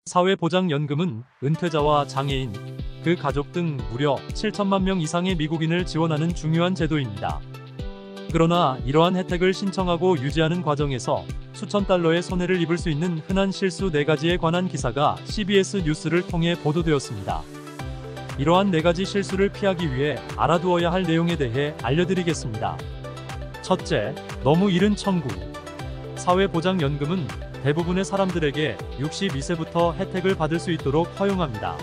사회보장연금은 은퇴자와 장애인, 그 가족 등 무려 7천만 명 이상의 미국인을 지원하는 중요한 제도입니다. 그러나 이러한 혜택을 신청하고 유지하는 과정에서 수천 달러의 손해를 입을 수 있는 흔한 실수 4가지에 관한 기사가 CBS 뉴스를 통해 보도되었습니다. 이러한 4가지 실수를 피하기 위해 알아두어야 할 내용에 대해 알려드리겠습니다. 첫째, 너무 이른 청구. 사회보장연금은 대부분의 사람들에게 62세부터 혜택을 받을 수 있도록 허용합니다.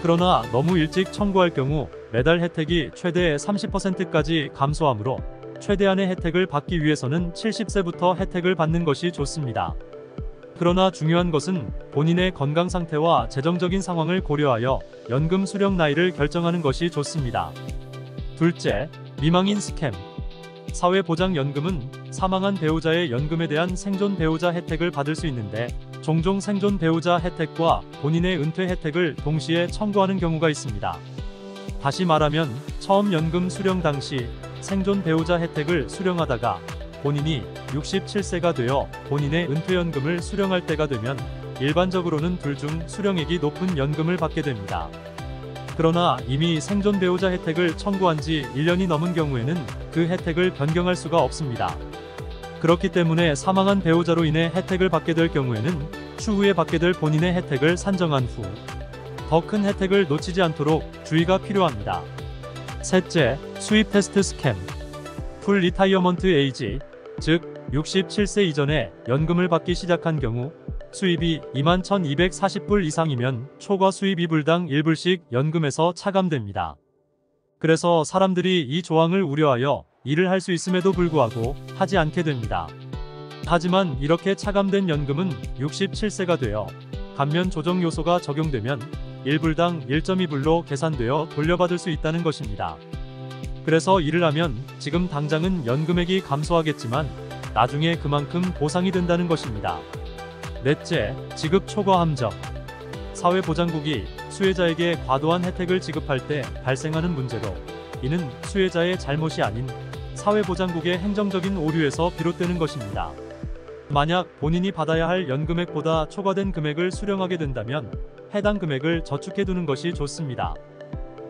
그러나 너무 일찍 청구할 경우 매달 혜택이 최대 30%까지 감소하므로 최대한의 혜택을 받기 위해서는 70세부터 혜택을 받는 것이 좋습니다. 그러나 중요한 것은 본인의 건강 상태와 재정적인 상황을 고려하여 연금 수령 나이를 결정하는 것이 좋습니다. 둘째, 미망인 스캠. 사회보장연금은 사망한 배우자의 연금에 대한 생존 배우자 혜택을 받을 수 있는데 종종 생존 배우자 혜택과 본인의 은퇴 혜택을 동시에 청구하는 경우가 있습니다. 다시 말하면 처음 연금 수령 당시 생존 배우자 혜택을 수령하다가 본인이 67세가 되어 본인의 은퇴연금을 수령할 때가 되면 일반적으로는 둘 중 수령액이 높은 연금을 받게 됩니다. 그러나 이미 생존 배우자 혜택을 청구한 지 1년이 넘은 경우에는 그 혜택을 변경할 수가 없습니다. 그렇기 때문에 사망한 배우자로 인해 혜택을 받게 될 경우에는 추후에 받게 될 본인의 혜택을 산정한 후 더 큰 혜택을 놓치지 않도록 주의가 필요합니다. 셋째, 수입 테스트 스캠. 풀 리타이어먼트 에이지, 즉 67세 이전에 연금을 받기 시작한 경우 수입이 21,240불 이상이면 초과 수입 2불당 1불씩 연금에서 차감됩니다. 그래서 사람들이 이 조항을 우려하여 일을 할 수 있음에도 불구하고 하지 않게 됩니다. 하지만 이렇게 차감된 연금은 67세가 되어 감면 조정 요소가 적용되면 1불당 1.2불로 계산되어 돌려받을 수 있다는 것입니다. 그래서 일을 하면 지금 당장은 연금액이 감소하겠지만 나중에 그만큼 보상이 된다는 것입니다. 넷째, 지급 초과 함정. 사회보장국이 수혜자에게 과도한 혜택을 지급할 때 발생하는 문제로 이는 수혜자의 잘못이 아닌 사회보장국의 행정적인 오류에서 비롯되는 것입니다. 만약 본인이 받아야 할 연금액보다 초과된 금액을 수령하게 된다면 해당 금액을 저축해두는 것이 좋습니다.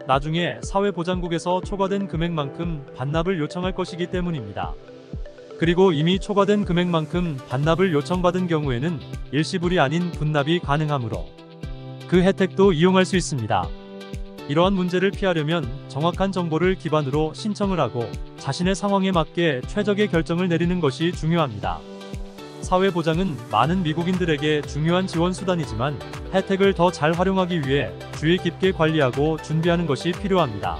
나중에 사회보장국에서 초과된 금액만큼 반납을 요청할 것이기 때문입니다. 그리고 이미 초과된 금액만큼 반납을 요청받은 경우에는 일시불이 아닌 분납이 가능하므로 그 혜택도 이용할 수 있습니다. 이러한 문제를 피하려면 정확한 정보를 기반으로 신청을 하고 자신의 상황에 맞게 최적의 결정을 내리는 것이 중요합니다. 사회보장은 많은 미국인들에게 중요한 지원 수단이지만 혜택을 더 잘 활용하기 위해 주의 깊게 관리하고 준비하는 것이 필요합니다.